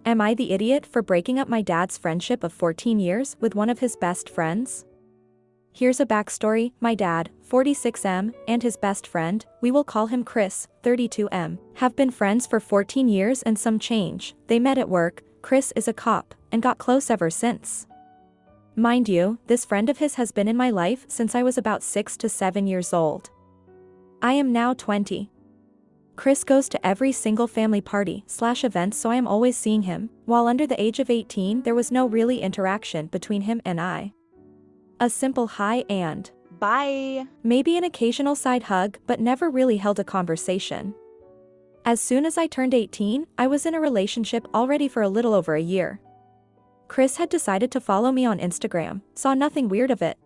Am I the idiot for breaking up my dad's friendship of 14 years with one of his best friends? Here's a backstory. My dad, 46M, and his best friend, we will call him Chris, 32M, have been friends for 14 years and some change. They met at work, Chris is a cop, and got close ever since. Mind you, this friend of his has been in my life since I was about 6 to 7 years old. I am now 20. Chris goes to every single family party/event, so I am always seeing him. While under the age of 18 there was no really interaction between him and I. A simple hi and bye, maybe an occasional side hug, but never really held a conversation. As soon as I turned 18, I was in a relationship already for a little over a year. Chris had decided to follow me on Instagram, saw nothing weird of it.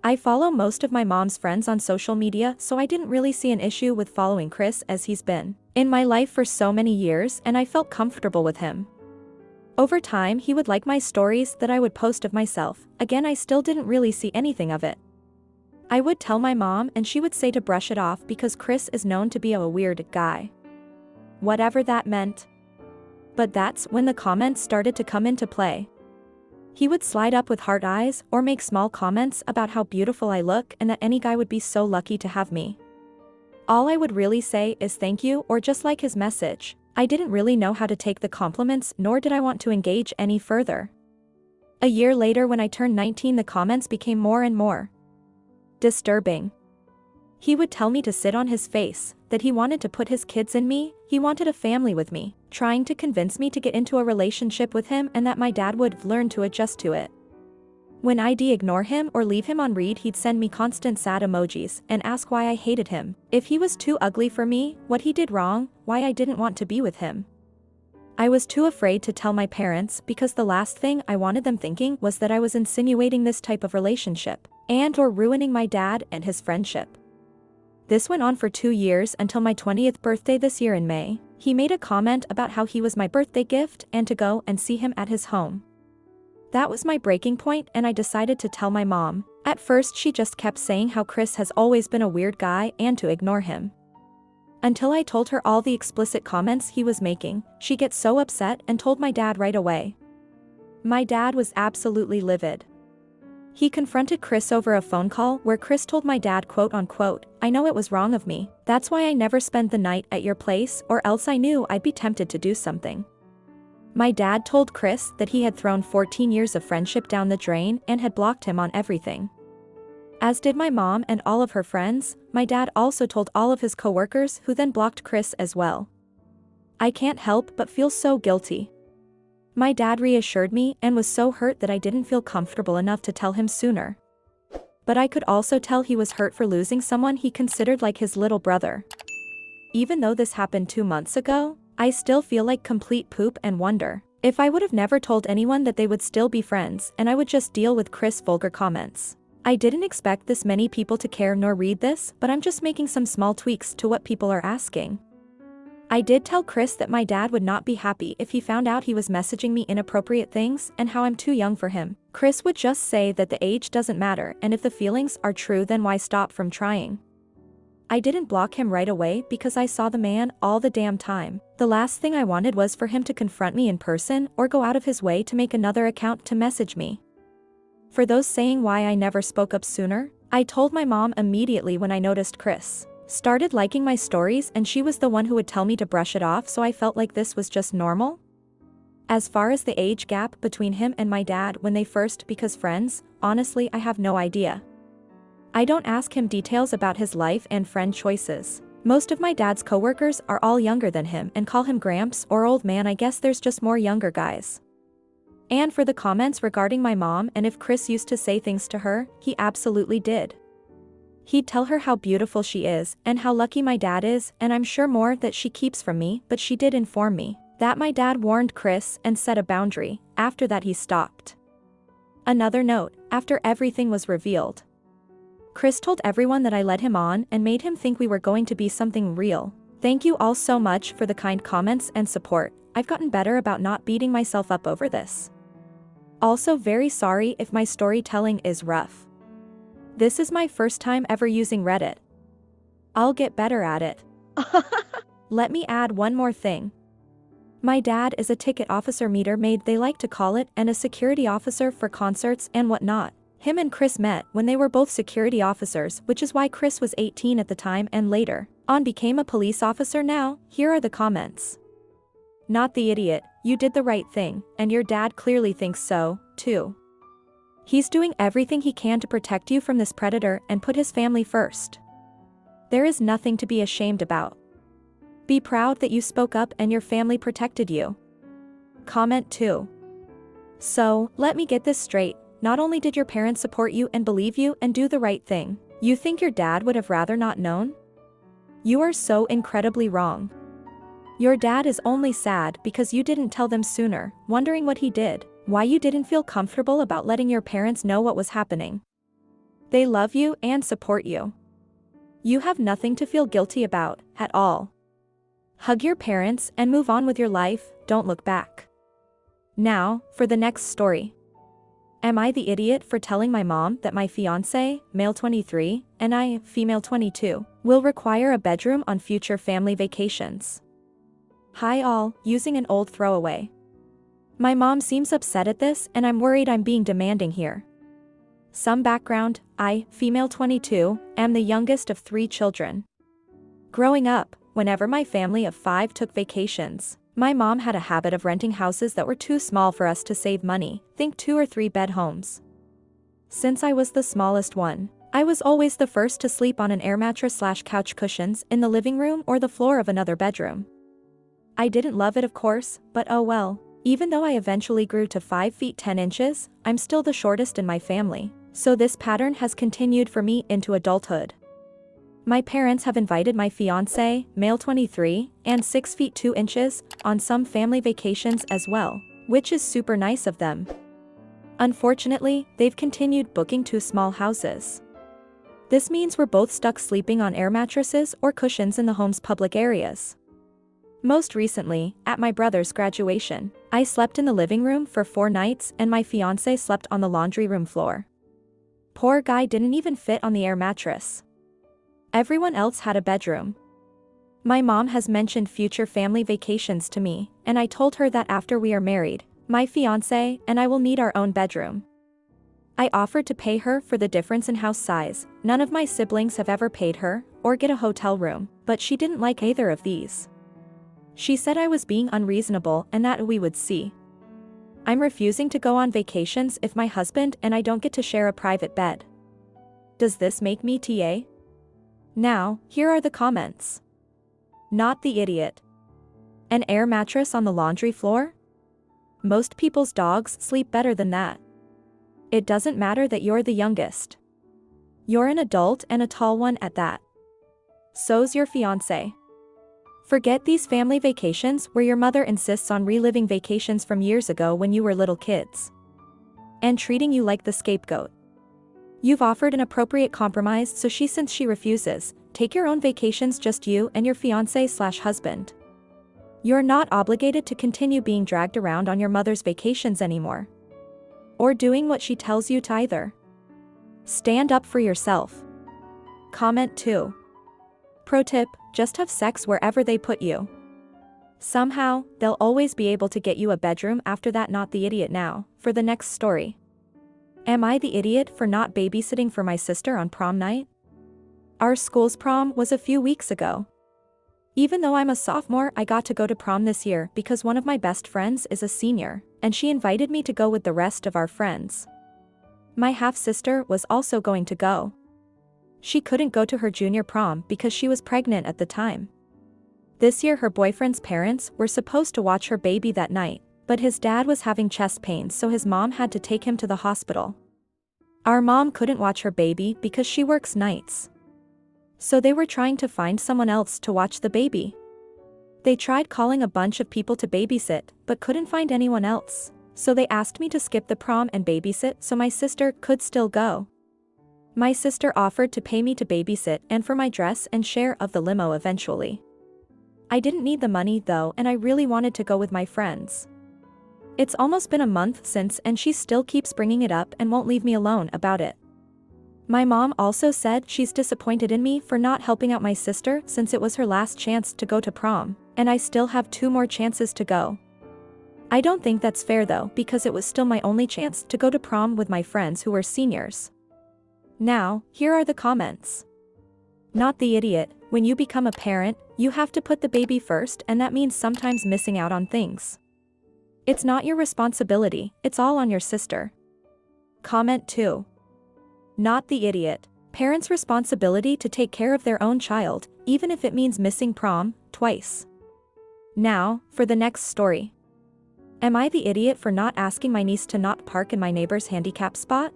I follow most of my mom's friends on social media, so I didn't really see an issue with following Chris, as he's been in my life for so many years and I felt comfortable with him. Over time he would like my stories that I would post of myself. Again, I still didn't really see anything of it. I would tell my mom and she would say to brush it off because Chris is known to be a weird guy. Whatever that meant. But that's when the comments started to come into play. He would slide up with heart eyes or make small comments about how beautiful I look and that any guy would be so lucky to have me. All I would really say is thank you or just like his message. I didn't really know how to take the compliments, nor did I want to engage any further. A year later, when I turned 19, the comments became more and more disturbing. He would tell me to sit on his face, that he wanted to put his kids in me, he wanted a family with me, trying to convince me to get into a relationship with him and that my dad would learn to adjust to it. When I'd ignore him or leave him on read, he'd send me constant sad emojis and ask why I hated him, if he was too ugly for me, what he did wrong, why I didn't want to be with him. I was too afraid to tell my parents because the last thing I wanted them thinking was that I was insinuating this type of relationship and/or ruining my dad and his friendship. This went on for 2 years until my 20th birthday this year in May. He made a comment about how he was my birthday gift and to go and see him at his home. That was my breaking point and I decided to tell my mom. At first she just kept saying how Chris has always been a weird guy and to ignore him. Until I told her all the explicit comments he was making, she gets so upset and told my dad right away. My dad was absolutely livid. He confronted Chris over a phone call where Chris told my dad, quote unquote, "I know it was wrong of me, that's why I never spent the night at your place or else I knew I'd be tempted to do something." My dad told Chris that he had thrown 14 years of friendship down the drain and had blocked him on everything. As did my mom and all of her friends. My dad also told all of his coworkers, who then blocked Chris as well. I can't help but feel so guilty. My dad reassured me and was so hurt that I didn't feel comfortable enough to tell him sooner. But I could also tell he was hurt for losing someone he considered like his little brother. Even though this happened 2 months ago, I still feel like complete poop and wonder if I would have never told anyone that they would still be friends and I would just deal with Chris' vulgar comments. I didn't expect this many people to care nor read this, but I'm just making some small tweaks to what people are asking. I did tell Chris that my dad would not be happy if he found out he was messaging me inappropriate things and how I'm too young for him. Chris would just say that the age doesn't matter and if the feelings are true then why stop from trying. I didn't block him right away because I saw the man all the damn time. The last thing I wanted was for him to confront me in person or go out of his way to make another account to message me. For those saying why I never spoke up sooner, I told my mom immediately when I noticed Chris started liking my stories and she was the one who would tell me to brush it off, so I felt like this was just normal. As far as the age gap between him and my dad when they first became friends, honestly I have no idea. I don't ask him details about his life and friend choices. Most of my dad's coworkers are all younger than him and call him Gramps or old man. I guess there's just more younger guys. And for the comments regarding my mom and if Chris used to say things to her, he absolutely did. He'd tell her how beautiful she is and how lucky my dad is, and I'm sure more that she keeps from me, but she did inform me that my dad warned Chris and set a boundary. After that he stopped. Another note, after everything was revealed, Chris told everyone that I led him on and made him think we were going to be something real. Thank you all so much for the kind comments and support. I've gotten better about not beating myself up over this. Also very sorry if my storytelling is rough. This is my first time ever using Reddit. I'll get better at it. Let me add one more thing. My dad is a ticket officer, meter maid they like to call it, and a security officer for concerts and whatnot. Him and Chris met when they were both security officers, which is why Chris was 18 at the time and later on became a police officer. Now, here are the comments. Not the idiot, you did the right thing, and your dad clearly thinks so, too. He's doing everything he can to protect you from this predator and put his family first. There is nothing to be ashamed about. Be proud that you spoke up and your family protected you. Comment 2. So, let me get this straight, not only did your parents support you and believe you and do the right thing, you think your dad would have rather not known? You are so incredibly wrong. Your dad is only sad because you didn't tell them sooner, wondering what he did, why you didn't feel comfortable about letting your parents know what was happening. They love you and support you. You have nothing to feel guilty about, at all. Hug your parents and move on with your life, don't look back. Now, for the next story. Am I the idiot for telling my mom that my fiancé, male 23, and I, female 22, will require a bedroom on future family vacations? Hi all, using an old throwaway. My mom seems upset at this and I'm worried I'm being demanding here. Some background, I, female 22, am the youngest of 3 children. Growing up, whenever my family of 5 took vacations, my mom had a habit of renting houses that were too small for us to save money, think 2 or 3 bed homes. Since I was the smallest one, I was always the first to sleep on an air mattress/couch cushions in the living room or the floor of another bedroom. I didn't love it, of course, but oh well. Even though I eventually grew to 5 feet 10 inches, I'm still the shortest in my family, so this pattern has continued for me into adulthood. My parents have invited my fiancé, male 23, and 6 feet 2 inches, on some family vacations as well, which is super nice of them. Unfortunately, they've continued booking 2 small houses. This means we're both stuck sleeping on air mattresses or cushions in the home's public areas. Most recently, at my brother's graduation, I slept in the living room for 4 nights and my fiancé slept on the laundry room floor. Poor guy didn't even fit on the air mattress. Everyone else had a bedroom. My mom has mentioned future family vacations to me, and I told her that after we are married, my fiancé and I will need our own bedroom. I offered to pay her for the difference in house size. None of my siblings have ever paid her, or get a hotel room, but she didn't like either of these. She said I was being unreasonable and that we would see. I'm refusing to go on vacations if my husband and I don't get to share a private bed. Does this make me TA? Now, here are the comments. Not the idiot. An air mattress on the laundry floor? Most people's dogs sleep better than that. It doesn't matter that you're the youngest. You're an adult and a tall one at that. So's your fiancé. Forget these family vacations where your mother insists on reliving vacations from years ago when you were little kids. And treating you like the scapegoat. You've offered an appropriate compromise, so since she refuses, take your own vacations, just you and your fiancé/husband. You're not obligated to continue being dragged around on your mother's vacations anymore. Or doing what she tells you to either. Stand up for yourself. Comment 2. Pro tip, just have sex wherever they put you. Somehow, they'll always be able to get you a bedroom after that. Not the idiot. Now, for the next story. Am I the idiot for not babysitting for my sister on prom night? Our school's prom was a few weeks ago. Even though I'm a sophomore, I got to go to prom this year because one of my best friends is a senior, and she invited me to go with the rest of our friends. My half-sister was also going to go. She couldn't go to her junior prom because she was pregnant at the time. This year her boyfriend's parents were supposed to watch her baby that night, but his dad was having chest pains, so his mom had to take him to the hospital. Our mom couldn't watch her baby because she works nights. So they were trying to find someone else to watch the baby. They tried calling a bunch of people to babysit, but couldn't find anyone else, so they asked me to skip the prom and babysit so my sister could still go. My sister offered to pay me to babysit and for my dress and share of the limo eventually. I didn't need the money though, and I really wanted to go with my friends. It's almost been a month since and she still keeps bringing it up and won't leave me alone about it. My mom also said she's disappointed in me for not helping out my sister since it was her last chance to go to prom, and I still have 2 more chances to go. I don't think that's fair though, because it was still my only chance to go to prom with my friends who were seniors. Now, here are the comments. Not the idiot. When you become a parent, you have to put the baby first, and that means sometimes missing out on things. It's not your responsibility, it's all on your sister. Comment 2. Not the idiot. Parents' responsibility to take care of their own child, even if it means missing prom, twice. Now, for the next story. Am I the idiot for not asking my niece to not park in my neighbor's handicap spot?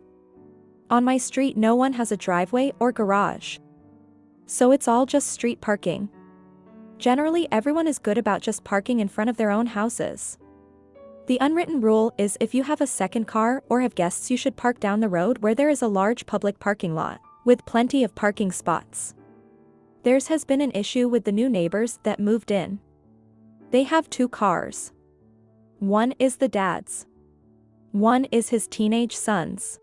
On my street no one has a driveway or garage. So it's all just street parking. Generally everyone is good about just parking in front of their own houses. The unwritten rule is if you have a second car or have guests you should park down the road where there is a large public parking lot, with plenty of parking spots. Theirs has been an issue with the new neighbors that moved in. They have 2 cars. One is the dad's. One is his teenage son's.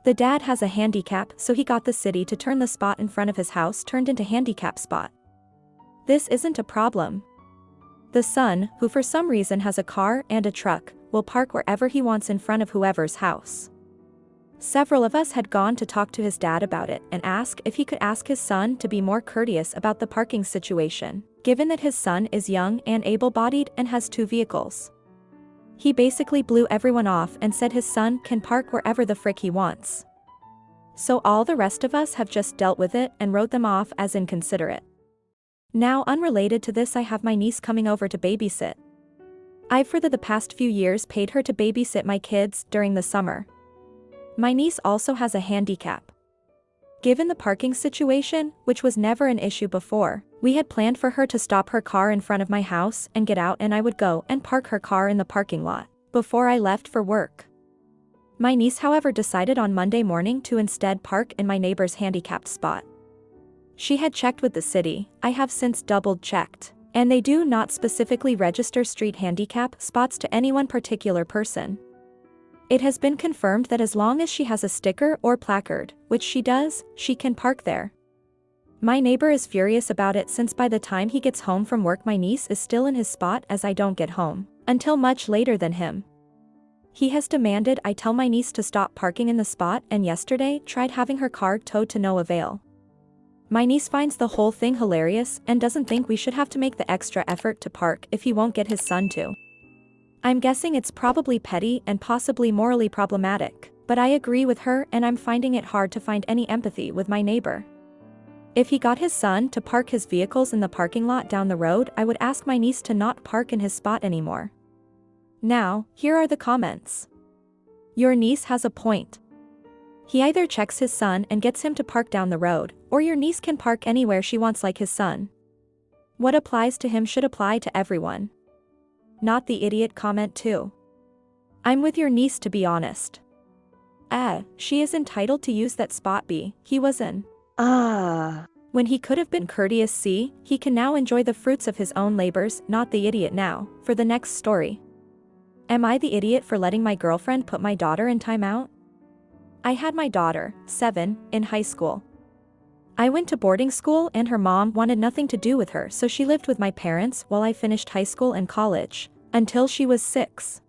The dad has a handicap, so he got the city to turn the spot in front of his house turned into handicap spot. This isn't a problem. The son, who for some reason has a car and a truck, will park wherever he wants in front of whoever's house. Several of us had gone to talk to his dad about it and ask if he could ask his son to be more courteous about the parking situation, given that his son is young and able-bodied and has 2 vehicles. He basically blew everyone off and said his son can park wherever the frick he wants. So all the rest of us have just dealt with it and wrote them off as inconsiderate. Now, unrelated to this, I have my niece coming over to babysit. I've for the past few years paid her to babysit my kids during the summer. My niece also has a handicap. Given the parking situation, which was never an issue before, we had planned for her to stop her car in front of my house and get out, and I would go and park her car in the parking lot before I left for work. My niece, however, decided on Monday morning to instead park in my neighbor's handicapped spot. She had checked with the city, I have since double-checked, and they do not specifically register street handicap spots to any one particular person. It has been confirmed that as long as she has a sticker or placard, which she does, she can park there. My neighbor is furious about it since by the time he gets home from work my niece is still in his spot as I don't get home until much later than him. He has demanded I tell my niece to stop parking in the spot, and yesterday tried having her car towed to no avail. My niece finds the whole thing hilarious and doesn't think we should have to make the extra effort to park if he won't get his son to. I'm guessing it's probably petty and possibly morally problematic, but I agree with her and I'm finding it hard to find any empathy with my neighbor. If he got his son to park his vehicles in the parking lot down the road, I would ask my niece to not park in his spot anymore. Now, here are the comments. Your niece has a point. He either checks his son and gets him to park down the road, or your niece can park anywhere she wants like his son. What applies to him should apply to everyone. Not the idiot. Comment 2. I'm with your niece, to be honest. She is entitled to use that spot. B, he was in. When he could have been courteous. C, he can now enjoy the fruits of his own labors. Not the idiot. Now, for the next story. Am I the idiot for letting my girlfriend put my daughter in timeout? I had my daughter, 7, in high school. I went to boarding school and her mom wanted nothing to do with her, so she lived with my parents while I finished high school and college, until she was 6.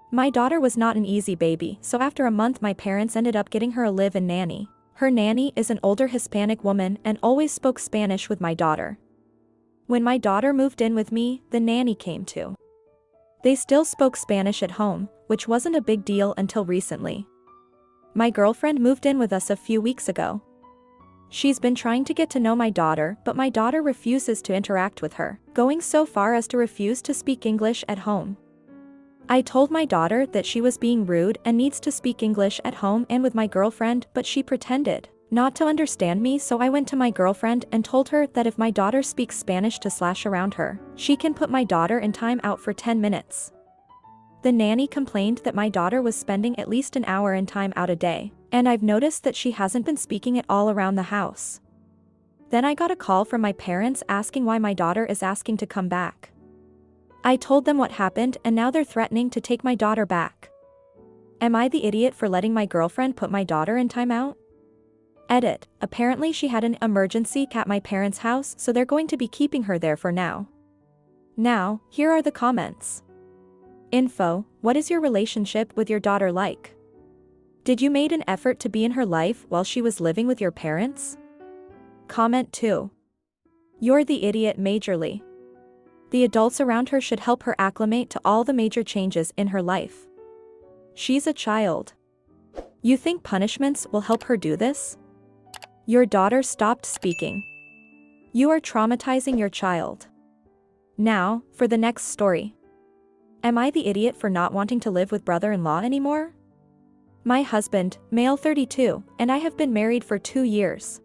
My daughter was not an easy baby, so after a month my parents ended up getting her a live-in nanny. Her nanny is an older Hispanic woman and always spoke Spanish with my daughter. When my daughter moved in with me, the nanny came too. They still spoke Spanish at home, which wasn't a big deal until recently. My girlfriend moved in with us a few weeks ago. She's been trying to get to know my daughter, but my daughter refuses to interact with her, going so far as to refuse to speak English at home. I told my daughter that she was being rude and needs to speak English at home and with my girlfriend, but she pretended not to understand me, so I went to my girlfriend and told her that if my daughter speaks Spanish to slash around her, she can put my daughter in time out for 10 minutes. The nanny complained that my daughter was spending at least an hour in time out a day, and I've noticed that she hasn't been speaking at all around the house. Then I got a call from my parents asking why my daughter is asking to come back. I told them what happened and now they're threatening to take my daughter back. Am I the idiot for letting my girlfriend put my daughter in timeout? Edit. Apparently she had an emergency at my parents' house, so they're going to be keeping her there for now. Now, here are the comments. Info. What is your relationship with your daughter like? Did you made an effort to be in her life while she was living with your parents? Comment 2. You're the idiot majorly. The adults around her should help her acclimate to all the major changes in her life. She's a child. You think punishments will help her do this? Your daughter stopped speaking. You are traumatizing your child. Now, for the next story. Am I the idiot for not wanting to live with brother-in-law anymore? My husband, male 32, and I have been married for 2 years.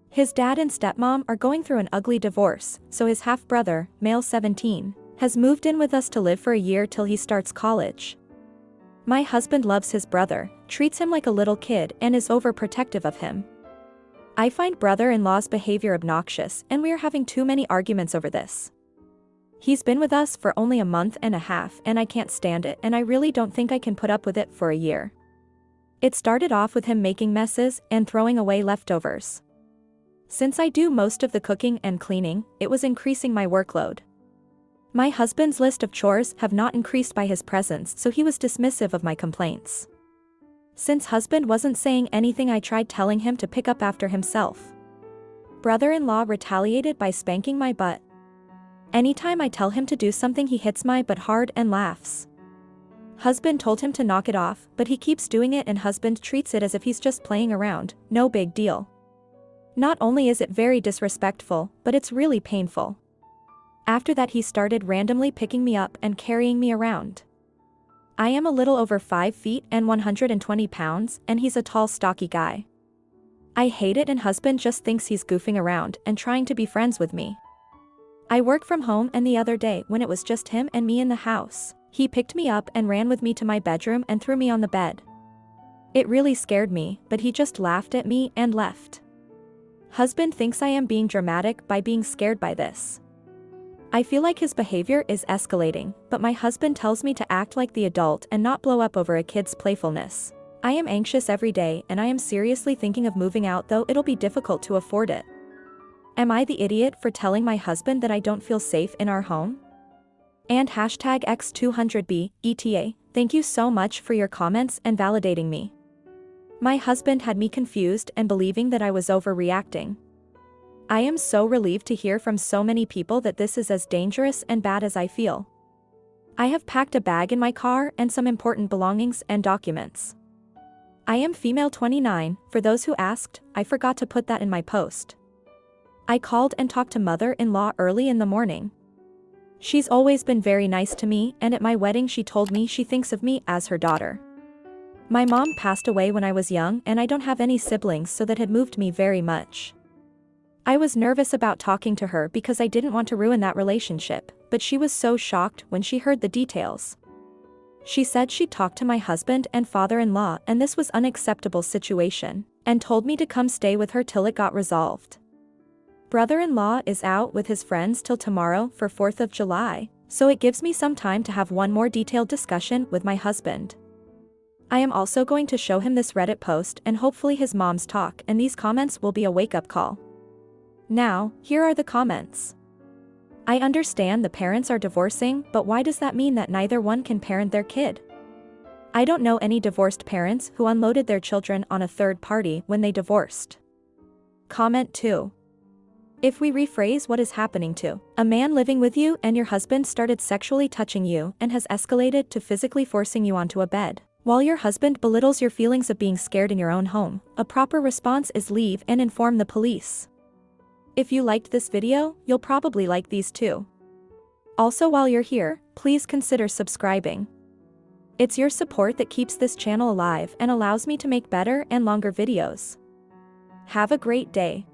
His dad and stepmom are going through an ugly divorce, so his half-brother, male 17, has moved in with us to live for a year till he starts college. My husband loves his brother, treats him like a little kid, and is overprotective of him. I find brother-in-law's behavior obnoxious, and we are having too many arguments over this. He's been with us for only a month and a half, and I can't stand it, and I really don't think I can put up with it for a year. It started off with him making messes and throwing away leftovers. Since I do most of the cooking and cleaning, it was increasing my workload. My husband's list of chores have not increased by his presence, so he was dismissive of my complaints. Since husband wasn't saying anything, I tried telling him to pick up after himself. Brother-in-law retaliated by spanking my butt. Anytime I tell him to do something, he hits my butt hard and laughs. Husband told him to knock it off, but he keeps doing it, and husband treats it as if he's just playing around, no big deal. Not only is it very disrespectful, but it's really painful. After that, he started randomly picking me up and carrying me around. I am a little over 5 feet and 120 pounds, and he's a tall, stocky guy. I hate it, and husband just thinks he's goofing around and trying to be friends with me. I work from home, and the other day, when it was just him and me in the house, he picked me up and ran with me to my bedroom and threw me on the bed. It really scared me, but he just laughed at me and left. Husband thinks I am being dramatic by being scared by this. I feel like his behavior is escalating, but my husband tells me to act like the adult and not blow up over a kid's playfulness. I am anxious every day, and I am seriously thinking of moving out, though it'll be difficult to afford it. Am I the idiot for telling my husband that I don't feel safe in our home? And hashtag X200B, ETA, thank you so much for your comments and validating me. My husband had me confused and believing that I was overreacting. I am so relieved to hear from so many people that this is as dangerous and bad as I feel. I have packed a bag in my car and some important belongings and documents. I am female 29, for those who asked, I forgot to put that in my post. I called and talked to mother-in-law early in the morning. She's always been very nice to me, and at my wedding she told me she thinks of me as her daughter. My mom passed away when I was young, and I don't have any siblings, so that had moved me very much. I was nervous about talking to her because I didn't want to ruin that relationship, but she was so shocked when she heard the details. She said she'd talked to my husband and father-in-law, and this was an unacceptable situation, and told me to come stay with her till it got resolved. Brother-in-law is out with his friends till tomorrow for 4th of July, so it gives me some time to have one more detailed discussion with my husband. I am also going to show him this Reddit post and hopefully his mom's talk, and these comments will be a wake-up call. Now, here are the comments. I understand the parents are divorcing, but why does that mean that neither one can parent their kid? I don't know any divorced parents who unloaded their children on a third party when they divorced. Comment 2. If we rephrase what is happening to a man living with you and your husband started sexually touching you and has escalated to physically forcing you onto a bed, while your husband belittles your feelings of being scared in your own home, a proper response is leave and inform the police. If you liked this video, you'll probably like these too. Also, while you're here, please consider subscribing. It's your support that keeps this channel alive and allows me to make better and longer videos. Have a great day.